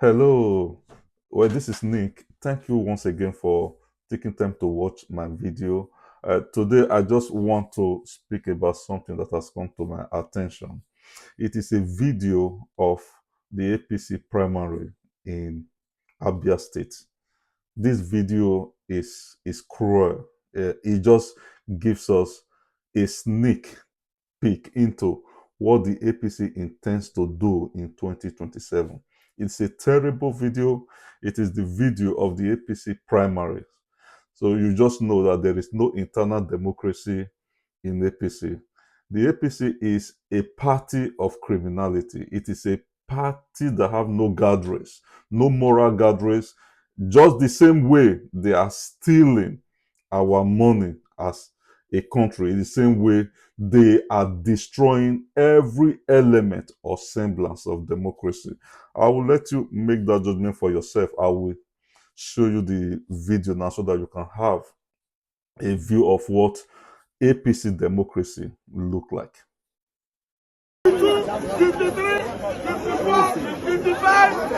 Hello. Well, this is Nick. Thank you once again for taking time to watch my video. Today, I just want to speak about something that has come to my attention. It is a video of the APC primary in Abia State. This video is cruel. It just gives us a sneak peek into what the APC intends to do in 2027. It's a terrible video. It is the video of the APC primaries. So you just know that there is no internal democracy in APC. The APC is a party of criminality. It is a party that have no guardrails, no moral guardrails, just the same way they are stealing our money as a country, in the same way they are destroying every element or semblance of democracy. I will let you make that judgment for yourself. I will show you the video now so that you can have a view of what APC democracy look like. 53, 54, 55,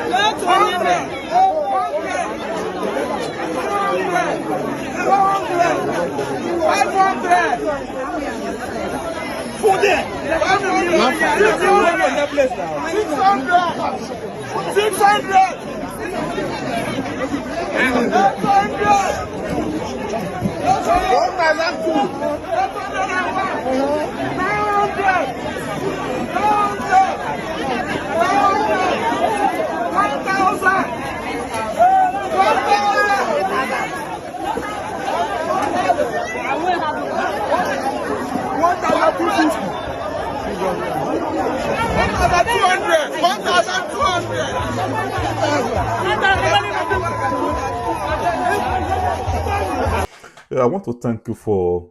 Yeah, I want to thank you for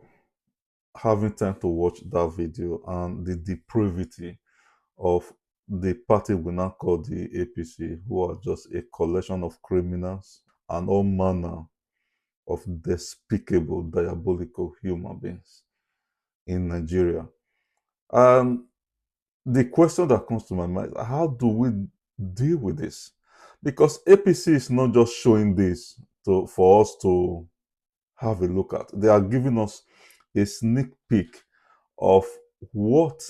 having time to watch that video and the depravity of the party we now call the APC, who are just a collection of criminals and all manner of despicable, diabolical human beings in Nigeria. And the question that comes to my mind, how do we deal with this? Because APC is not just showing this for us to have a look at. They are giving us a sneak peek of what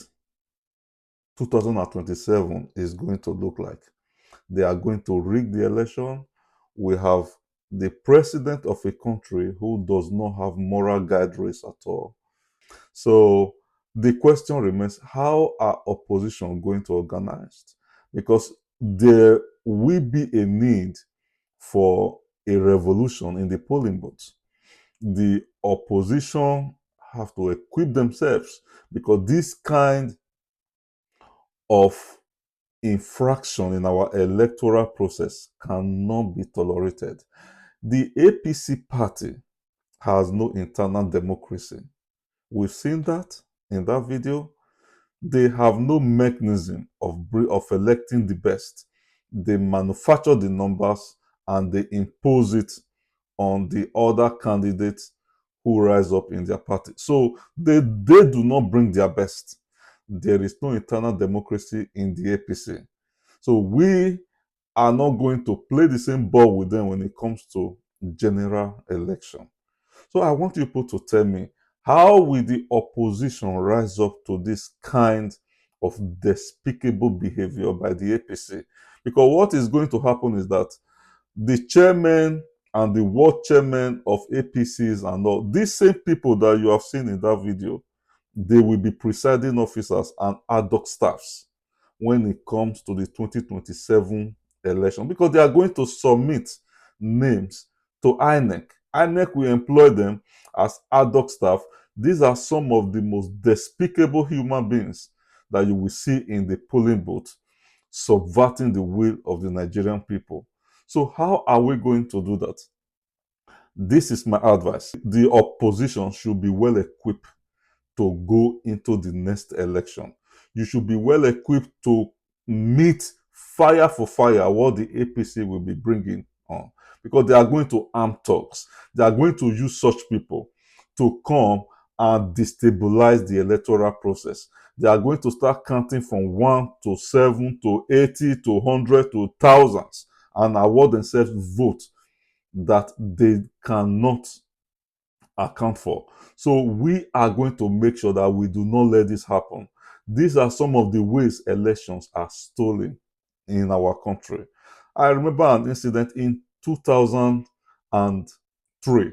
2027 is going to look like. They are going to rig the election. We have the president of a country who does not have moral guidelines at all. So the question remains, how are opposition going to organize? Because there will be a need for a revolution in the polling booths. The opposition have to equip themselves because this kind of infraction in our electoral process cannot be tolerated. The APC party has no internal democracy. We've seen that in that video. They have no mechanism of electing the best. They manufacture the numbers and they impose it on the other candidates who rise up in their party. So they do not bring their best. There is no internal democracy in the APC. So we are not going to play the same ball with them when it comes to general election. So I want you people to tell me, how will the opposition rise up to this kind of despicable behavior by the APC? Because what is going to happen is that the chairman and the ward chairman of APCs and all, these same people that you have seen in that video, they will be presiding officers and ad hoc staffs when it comes to the 2027 election, because they are going to submit names to INEC. INEC will employ them as ad hoc staff. These are some of the most despicable human beings that you will see in the polling booth, subverting the will of the Nigerian people. So how are we going to do that? This is my advice. The opposition should be well equipped to go into the next election. You should be well equipped to meet fire for fire what the APC will be bringing on, because they are going to arm thugs. They are going to use such people to come and destabilize the electoral process. They are going to start counting from 1 to 7 to 80 to 100 to thousands and award themselves votes that they cannot account for. So we are going to make sure that we do not let this happen. These are some of the ways elections are stolen in our country. I remember an incident in 2003.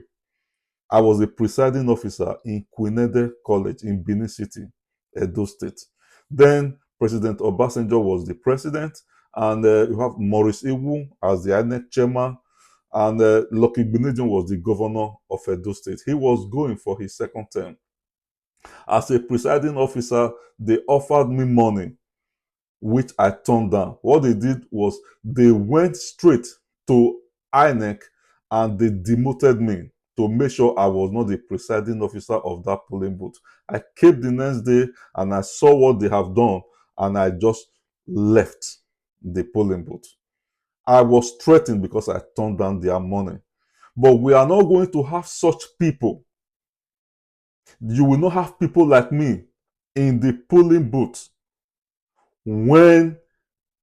I was a presiding officer in Quinede College in Benin City, Edo State. Then President Obasanjo was the president, and you have Maurice Iwu as the INEC chairman, and Lucky Benedict was the governor of Edo State. He was going for his second term. As a presiding officer, they offered me money, which I turned down. What they did was they went straight to INEC and they demoted me to make sure I was not the presiding officer of that polling booth. I came the next day and I saw what they have done, and I just left the polling booth. I was threatened because I turned down their money. But we are not going to have such people. You will not have people like me in the polling booth when,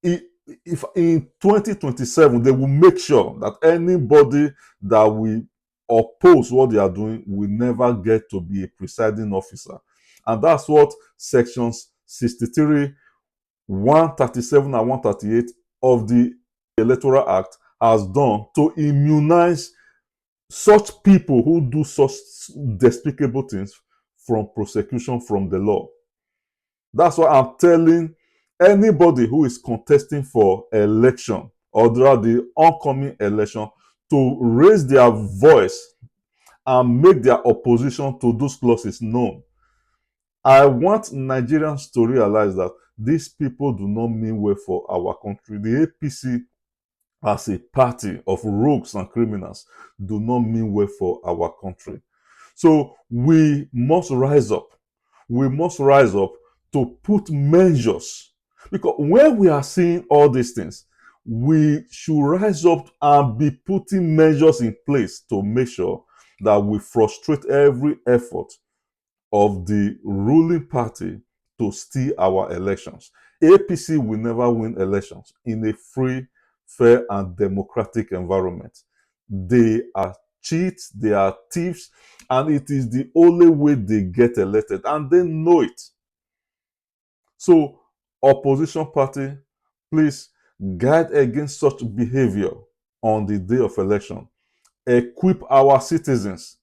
if in 2027 they will make sure that anybody that will oppose what they are doing will never get to be a presiding officer. And that's what sections 63, 137, and 138 of the Electoral Act has done to immunize such people who do such despicable things from prosecution from the law. That's why I'm telling anybody who is contesting for election or the oncoming election to raise their voice and make their opposition to those clauses known. I want Nigerians to realize that these people do not mean well for our country. The APC, as a party of rogues and criminals, do not mean well for our country. So we must rise up. We must rise up to put measures. Because when we are seeing all these things, we should rise up and be putting measures in place to make sure that we frustrate every effort of the ruling party to steal our elections. APC will never win elections in a free, fair, and democratic environment. They are cheats, they are thieves, and it is the only way they get elected, and they know it. So, opposition party, please guide against such behavior on the day of election. Equip our citizens,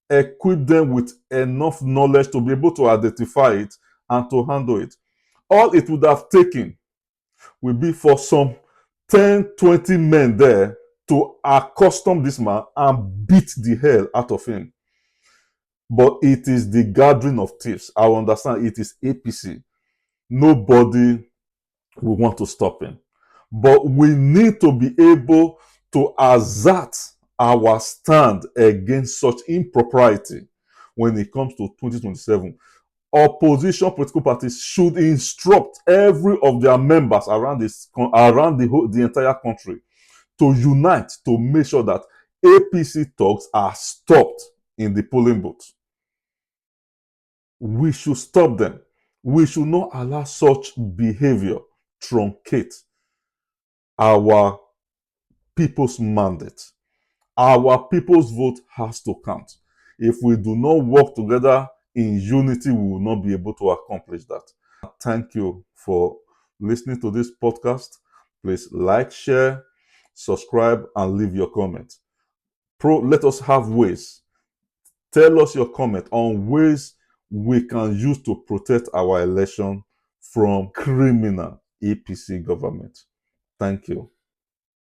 equip them with enough knowledge to be able to identify it and to handle it. All it would have taken will be for some 10, 20 men there to accustom this man and beat the hell out of him. But it is the gathering of thieves. I understand it is APC. Nobody will want to stop him. But we need to be able to assert our stand against such impropriety when it comes to 2027. Opposition political parties should instruct every of their members around the entire country to unite to make sure that APC talks are stopped in the polling booth. We should stop them. We should not allow such behavior truncate our people's mandate. Our people's vote has to count. If we do not work together in unity, we will not be able to accomplish that. Thank you for listening to this podcast. Please like, share, subscribe, and leave your comment. Let us have ways. Tell us your comment on ways we can use to protect our election from criminal APC government. Thank you.